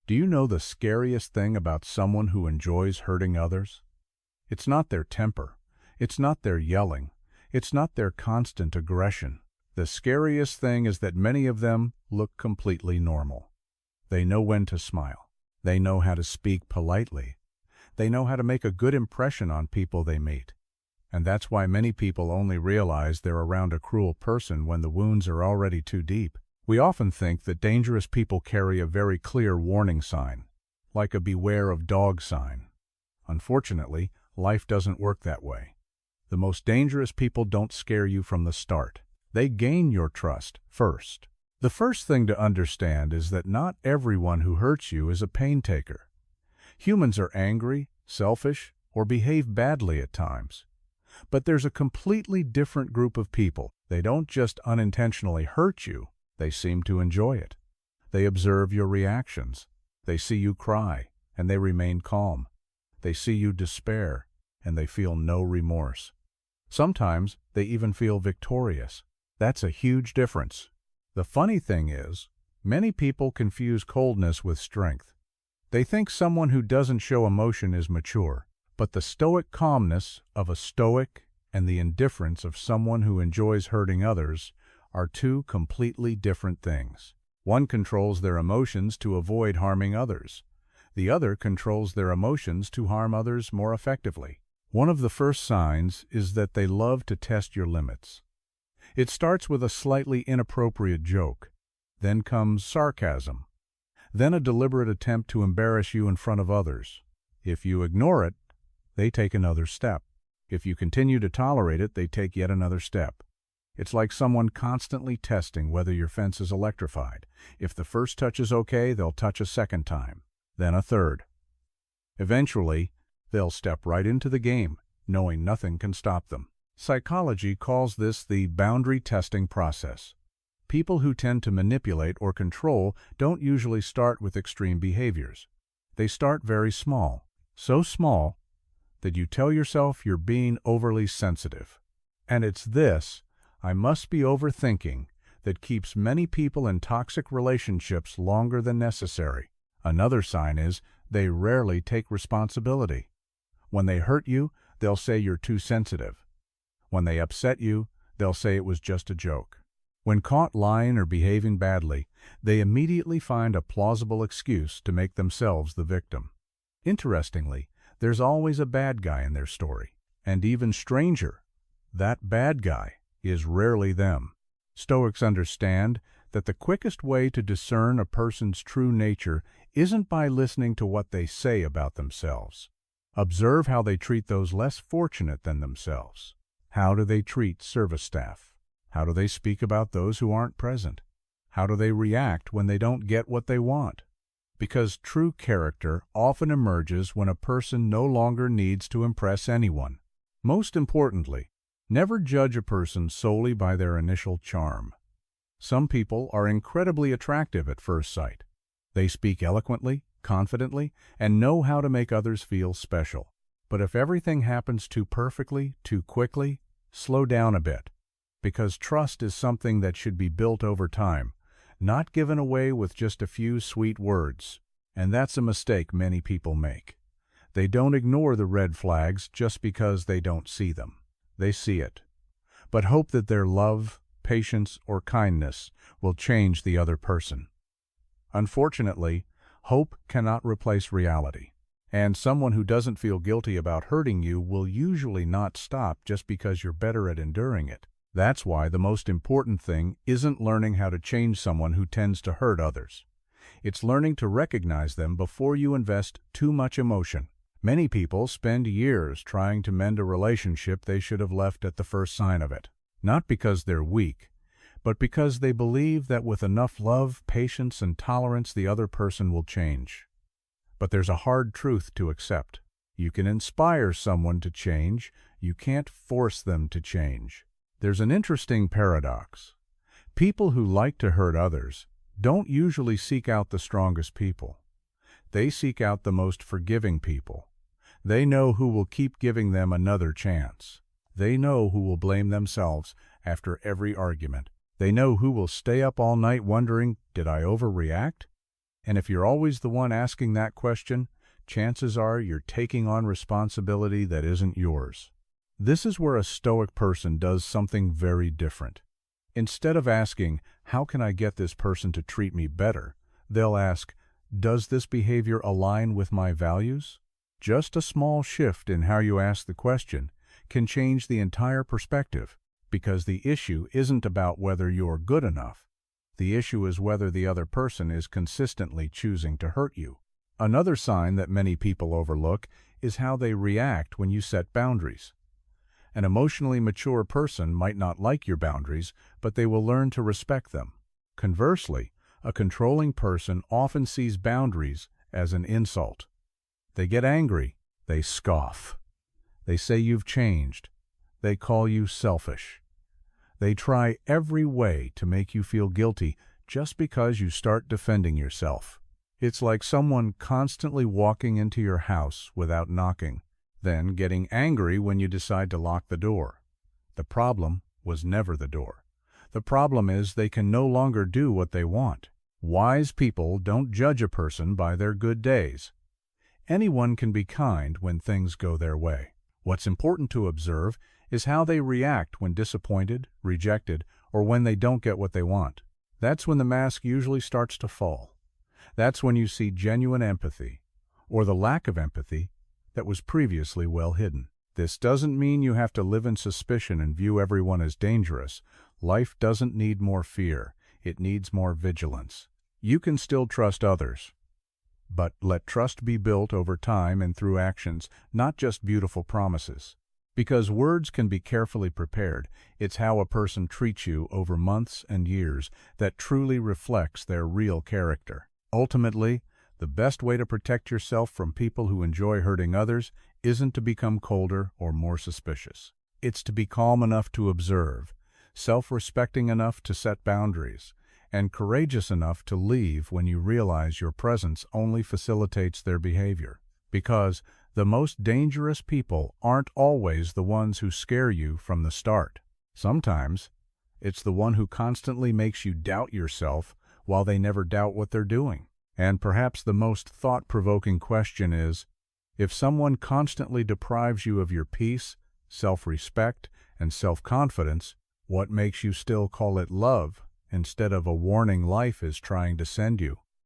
Do you know the scariest thing about someone who enjoys hurting others? It's not their temper. It's not their yelling. It's not their constant aggression. The scariest thing is that many of them look completely normal. They know when to smile. They know how to speak politely. They know how to make a good impression on people they meet. And that's why many people only realize they're around a cruel person when the wounds are already too deep. We often think that dangerous people carry a very clear warning sign, like a beware of dog sign. Unfortunately, life doesn't work that way. The most dangerous people don't scare you from the start. They gain your trust first. The first thing to understand is that not everyone who hurts you is a pain taker. Humans are angry, selfish, or behave badly at times. But there's a completely different group of people. They don't just unintentionally hurt you, they seem to enjoy it. They observe your reactions. They see you cry, and they remain calm. They see you despair, and they feel no remorse. Sometimes they even feel victorious. That's a huge difference. The funny thing is, many people confuse coldness with strength. They think someone who doesn't show emotion is mature, but the stoic calmness of a stoic and the indifference of someone who enjoys hurting others are two completely different things. One controls their emotions to avoid harming others. The other controls their emotions to harm others more effectively. One of the first signs is that they love to test your limits. It starts with a slightly inappropriate joke. Then comes sarcasm. Then a deliberate attempt to embarrass you in front of others. If you ignore it, they take another step. If you continue to tolerate it, they take yet another step. It's like someone constantly testing whether your fence is electrified. If the first touch is okay, they'll touch a second time, then a third. Eventually, they'll step right into the game, knowing nothing can stop them. Psychology calls this the boundary testing process. People who tend to manipulate or control don't usually start with extreme behaviors. They start very small, so small that you tell yourself you're being overly sensitive. And it's this, I must be overthinking, that keeps many people in toxic relationships longer than necessary. Another sign is they rarely take responsibility. When they hurt you, they'll say you're too sensitive. When they upset you, they'll say it was just a joke. When caught lying or behaving badly, they immediately find a plausible excuse to make themselves the victim. Interestingly, there's always a bad guy in their story. And even stranger, that bad guy is rarely them. Stoics understand that the quickest way to discern a person's true nature isn't by listening to what they say about themselves. Observe how they treat those less fortunate than themselves. How do they treat service staff? How do they speak about those who aren't present? How do they react when they don't get what they want? Because true character often emerges when a person no longer needs to impress anyone. Most importantly, never judge a person solely by their initial charm. Some people are incredibly attractive at first sight. They speak eloquently, confidently, and know how to make others feel special. But if everything happens too perfectly, too quickly, slow down a bit. Because trust is something that should be built over time, not given away with just a few sweet words. And that's a mistake many people make. They don't ignore the red flags just because they don't see them. They see it, but hope that their love, patience, or kindness will change the other person. Unfortunately, hope cannot replace reality, and someone who doesn't feel guilty about hurting you will usually not stop just because you're better at enduring it. That's why the most important thing isn't learning how to change someone who tends to hurt others. It's learning to recognize them before you invest too much emotion. Many people spend years trying to mend a relationship they should have left at the first sign of it. Not because they're weak, but because they believe that with enough love, patience, and tolerance the other person will change. But there's a hard truth to accept. You can inspire someone to change, you can't force them to change. There's an interesting paradox. People who like to hurt others don't usually seek out the strongest people. They seek out the most forgiving people. They know who will keep giving them another chance. They know who will blame themselves after every argument. They know who will stay up all night wondering, did I overreact? And if you're always the one asking that question, chances are you're taking on responsibility that isn't yours. This is where a Stoic person does something very different. Instead of asking, how can I get this person to treat me better, they'll ask, does this behavior align with my values? Just a small shift in how you ask the question can change the entire perspective, because the issue isn't about whether you're good enough. The issue is whether the other person is consistently choosing to hurt you. Another sign that many people overlook is how they react when you set boundaries. An emotionally mature person might not like your boundaries, but they will learn to respect them. Conversely, a controlling person often sees boundaries as an insult. They get angry, they scoff. They say you've changed. They call you selfish. They try every way to make you feel guilty just because you start defending yourself. It's like someone constantly walking into your house without knocking, then getting angry when you decide to lock the door. The problem was never the door. The problem is they can no longer do what they want. Wise people don't judge a person by their good days. Anyone can be kind when things go their way. What's important to observe is how they react when disappointed, rejected, or when they don't get what they want. That's when the mask usually starts to fall. That's when you see genuine empathy, or the lack of empathy that was previously well hidden. This doesn't mean you have to live in suspicion and view everyone as dangerous. Life doesn't need more fear. It needs more vigilance. You can still trust others, but let trust be built over time and through actions, not just beautiful promises. Because words can be carefully prepared, it's how a person treats you over months and years that truly reflects their real character. Ultimately, the best way to protect yourself from people who enjoy hurting others isn't to become colder or more suspicious. It's to be calm enough to observe, self-respecting enough to set boundaries, and courageous enough to leave when you realize your presence only facilitates their behavior. Because the most dangerous people aren't always the ones who scare you from the start. Sometimes, it's the one who constantly makes you doubt yourself while they never doubt what they're doing. And perhaps the most thought-provoking question is, if someone constantly deprives you of your peace, self-respect, and self-confidence, what makes you still call it love instead of a warning life is trying to send you?